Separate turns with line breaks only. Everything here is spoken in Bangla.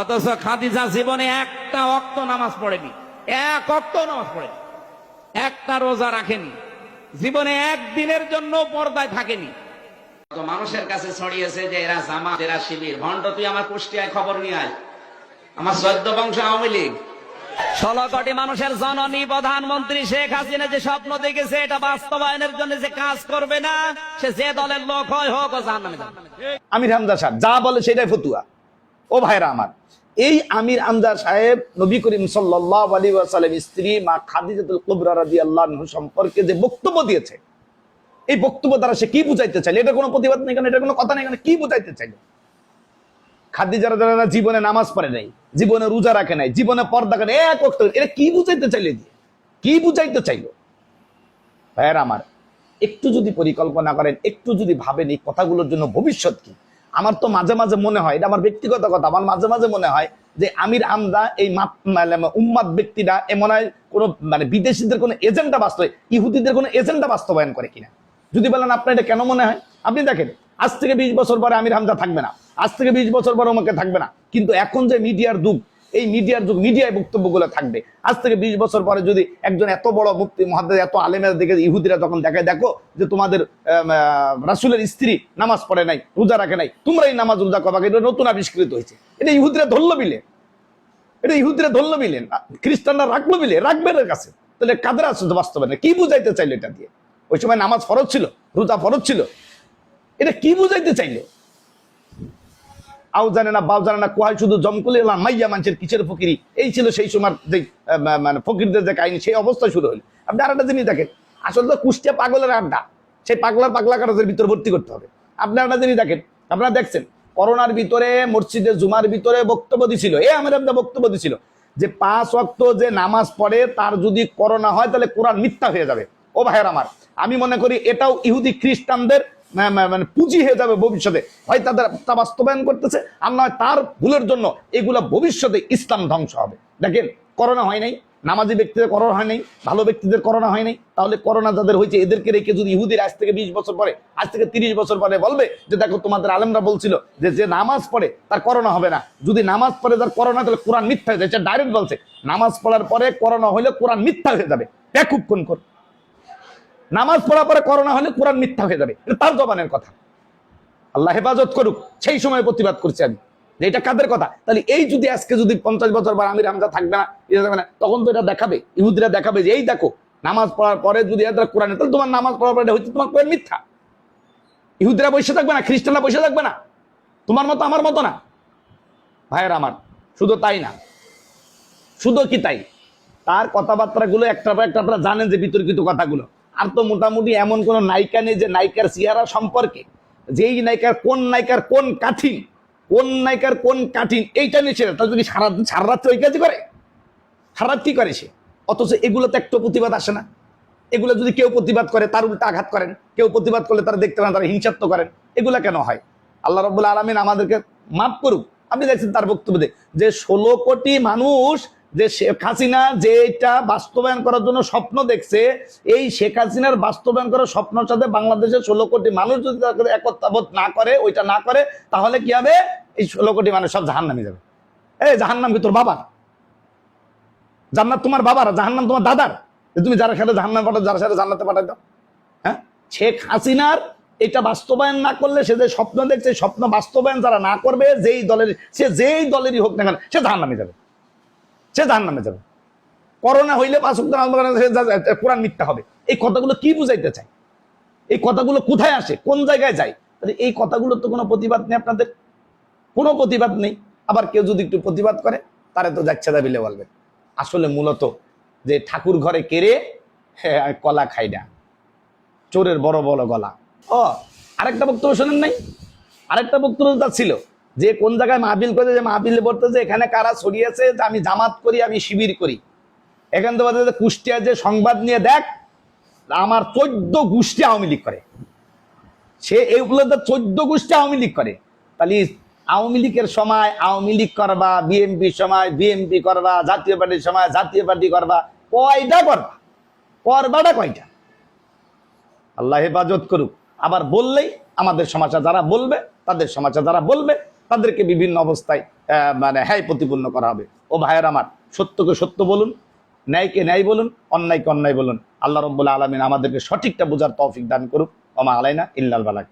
অথচ খাদিজা জীবনে একটা ওয়াক্ত নামাজ পড়েনি, এক ওয়াক্ত নামাজ পড়েনি, একটা রোজা রাখেনি, জীবনে একদিনের জন্য পর্দায় থাকেনি। তো মানুষের কাছে ছড়িয়েছে যে এরা জামাত, এরা শিবির। ভণ্ড, তুই আমার কুষ্টিয়ায় খবর নিয়ে আয়, আমার 14 বংশ আওয়ামী লীগ। 16 কোটি মানুষের জননী প্রধানমন্ত্রী শেখ হাসিনা যে স্বপ্ন দেখেছে, এটা বাস্তবায়নের জন্য যে কাজ করবে না, সে যে দলের লোক হয় হোক, ও জাহান্নামে যাবে।
আমির হামজা সাহেব যা বলে সেটাই ফতুয়া। ও ভাইরা আমার, এই আমির হামজা সাহেব নবী করিম সাল্লাল্লাহু আলাইহি ওয়াসাল্লাম স্ত্রী মা খাদিজাতুল কুবরা রাদিয়াল্লাহু আনহা সম্পর্কে যে বক্তব্য দিয়েছে, এই বক্তব্য দ্বারা সে কি বুঝাইতে চাইল? এটা কোনো প্রতিবাদ নেই, কারণ এটা কোনো কথা নেই, কারণ কি বুঝাইতে চাইল? খাদিজা রাদিয়াল্লাহু আনহা জীবনে নামাজ পড়ে নাই, জীবনে রোজা রাখে নাই, জীবনে পর্দা করে এক ওয়াক্ত, এটা কি বুঝাইতে চাইলে? কি বুঝাইতে চাইলো? ভাইরা আমার, একটু যদি পরিকল্পনা করেন, একটু যদি ভাবেন এই কথাগুলোর জন্য ভবিষ্যৎ কি। আমার তো মাঝে মাঝে মনে হয়, এটা আমার ব্যক্তিগত কথা, আমার মাঝে মাঝে মনে হয় যে আমির হামজা এই উম্মাদ ব্যক্তিরা এমন হয় কোনো বিদেশিদের কোনো এজেন্ডা বাস্তবায়ন, ইহুদিদের কোনো এজেন্ডা বাস্তবায়ন করে কিনা। যদি বলেন আপনার এটা কেন মনে হয়, আপনি দেখেন আজ থেকে 20 বছর পরে আমির হামজা থাকবে না, আজ থেকে 20 বছর পরে আমাকে থাকবে না, কিন্তু এখন যে মিডিয়ার যুগ, এই মিডিয়ার যুগ, মিডিয়ায় বক্তব্যগুলো থাকবে। আজ থেকে 20 বছর পরে যদি একজন এত বড় মুফতি মুহাদ্দিস, এত আলেমের দিকে ইহুদিরা যখন দেখায়, দেখো যে তোমাদের রাসূলের স্ত্রী নামাজ পড়ে নাই, রোজা রাখে নাই, তোমরা এই নামাজ রোজা করবা, এটা নতুন আবিষ্কৃত হয়েছে, এটা ইহুদিরা ধরল বিলে, এটা ইহুদিরা ধরল বিলে, খ্রিস্টানরা রাখলো বিলে, রাখবে এর কাছে। তাহলে কাদের আছে বাস্তবে না? কি বুঝাইতে চাইলো এটা দিয়ে? ওই সময় নামাজ ফরজ ছিল, রোজা ফরজ ছিল, এটা কি বুঝাইতে চাইলো? আও জানে না, বাও জানে না, কোহায় শুধু জমকুলে এলাম মাইয়া মানুষের কিসের ফকিরি, এই ছিল সেই সময় যে ফকিরদের যে কাহিনী, সেই অবস্থা শুরু হলো। আপনি আর একটা জিনিস দেখেন, আসলে তো কুষ্টিয়া পাগলের আড্ডা, সেই পাগলা কারণের ভিতরে ভর্তি করতে হবে। আপনি একটা জিনিস দেখেন, আপনারা দেখছেন করোনার ভিতরে মসজিদে জুমার ভিতরে বক্তব্য দিছিল, আমার বক্তব্য দিছিল যে 5 ওয়াক্ত যে নামাজ পড়ে তার যদি করোনা হয় তাহলে কোরআন মিথ্যা হয়ে যাবে। ও ভাইয়ের আমার, আমি মনে করি এটাও ইহুদি খ্রিস্টানদের পুঁজি হয়ে যাবে ভবিষ্যতে। হয় তাদের তা বাস্তবায়ন করতেছে, আর নয় তার ভুলের জন্য এগুলা ভবিষ্যতে ইসলাম ধ্বংস হবে। দেখেন, করোনা হয় নাই, নামাজি ব্যক্তিদের করোনা হয় নাই, ভালো ব্যক্তিদের করোনা হয় নাই, তাহলে করোনা যাদের হয়েছে এদেরকে রেখে যদি ইহুদির আজ থেকে 20 বছর পরে, আজ থেকে 30 বছর পরে বলবে যে দেখো তোমাদের আলেমরা বলছিল যে যে নামাজ পড়ে তার করোনা হবে না, যদি নামাজ পড়ে তার করোনা, তাহলে কোরআন মিথ্যা হয়ে যাচ্ছে। ডাইরেক্ট বলছে নামাজ পড়ার পরে করোনা হলে কোরআন মিথ্যা হয়ে যাবে। বেকুব কোন কর, নামাজ পড়ার পরে করোনা হলে কোরআন মিথ্যা হয়ে যাবে, এটা তার জবানের কথা। আল্লাহ হেফাজত করুক। সেই সময় প্রতিবাদ করছি আমি যে এটা কাদের কথা। তাহলে এই যদি আজকে যদি 50 বছর পর আমির হামজা থাকবে না, তখন তো এটা দেখাবে, ইহুদিরা দেখাবে যে এই দেখো নামাজ পড়ার পরে যদি এটা কোরআন, তাহলে তোমার নামাজ পড়ার পরে হচ্ছে তোমার কোরআন মিথ্যা। ইহুদিরা বসে থাকবে না, খ্রিস্টানরা বসে থাকবে না, তোমার মতো আমার মতো না। ভাইয়ের আমার, শুধু তাই না, শুধু কি তাই, তার কথাবার্তা গুলো একটা পর একটা আপনারা জানেন যে বিতর্কিত কথাগুলো। আর তো মোটামুটি এমন কোন নায়িকা নেই যে নায়িকার চেহারা সম্পর্কে, যেই নায়িকার কোন নায়িকার কোন কাঠিন, কোন নায়িকার কোন কাঠিন এইটা নিয়ে তার যদি সারা রাত্রে ওই কাজই করে, সারা রাত কি করে সে? অথচ এগুলোতে একটা প্রতিবাদ আসে না। এগুলো যদি কেউ প্রতিবাদ করে তার উল্টা আঘাত করেন, কেউ প্রতিবাদ করলে তারা দেখতে পান, তারা হিংসাত্মক করেন। এগুলা কেন হয়? আল্লাহ রাব্বুল আলামিন আমাদেরকে মাফ করুক। আপনি দেখছেন তার বক্তব্যে যে 16 কোটি মানুষ যে শেখ হাসিনা যেটা বাস্তবায়ন করার জন্য স্বপ্ন দেখছে, এই শেখ হাসিনার বাস্তবায়ন করার স্বপ্নের সাথে বাংলাদেশের 16 কোটি মানুষ যদি একতাবোধ না করে, ওইটা না করে, তাহলে কি হবে? এই 16 কোটি মানুষ সব জাহান্নামে যাবে। এই জাহান্নাম কি তোর বাবার? জান্নাত তোমার বাবার, জাহান্নাম তোমার দাদার? তুমি যারা সাথে জাহান্নাম পাঠাও, যারা সাথে জান্নাতে পাঠাই দাও। হ্যাঁ, শেখ হাসিনার এটা বাস্তবায়ন না করলে, সে যে স্বপ্ন দেখছে স্বপ্ন বাস্তবায়ন যারা না করবে, সে যেই দলেরই হোক না কেন, সে জাহান্নামে যাবে, সে জাহান্নামে যাবে। করোনা হইলে 5 ওয়াক্ত কোরআন মিথ্যা হবে। এই কথাগুলো কি বুঝাইতে চায়? এই কথাগুলো কোথায় আসে, কোন জায়গায় যায়? এই কথাগুলো তো কোনো প্রতিবাদ নেই, আপনাদের কোনো প্রতিবাদ নেই। আবার কেউ যদি একটু প্রতিবাদ করে, তারে তো যাচ্ছে দা বিলে বলবে। আসলে মূলত যে ঠাকুর ঘরে কেড়ে কলা খাই না, চোরের বড় বড় গলা। ও আরেকটা বক্তব্য শোনেন নাই? আরেকটা বক্তব্য ছিল যে কোন জায়গায় মাহফিল করে, যে মাহফিলে বলতে যে এখানে কারা ছড়িয়েছে যে আমি জামাত করি, আমি শিবির করি। এখান থেকে কুষ্টিয়া যে সংবাদ নিয়ে দেখ, আমার 14 গোষ্ঠী আওয়ামী লীগ করে। সে এইগুলো 14 গোষ্ঠী আওয়ামী লীগ করে। তাহলে আওয়ামী লীগের সময় আওয়ামী লীগ করবা, বিএনপির সময় বিএনপি করবা, জাতীয় পার্টির সময় জাতীয় পার্টি করবা, কয়টা করবা? করবাটা কয়টা? আল্লাহ হেফাজত করুক। আবার বললেই আমাদের সমাজে যারা বলবে, তাদের সমাজে যারা বলবে, তাদেরকে বিভিন্ন অবস্থায় মানে হ্যায় প্রতিপন্ন করা হবে। ও ভাইয়ের আমার, সত্যকে সত্য বলুন, ন্যায়কে ন্যায় বলুন, অন্যায়কে অন্যায় বলুন। আল্লাহ রাব্বুল আলামিন আমাদেরকে সঠিকটা বোঝার তৌফিক দান করুক। ওমা আলাইনা ইল্লাল বালাগ।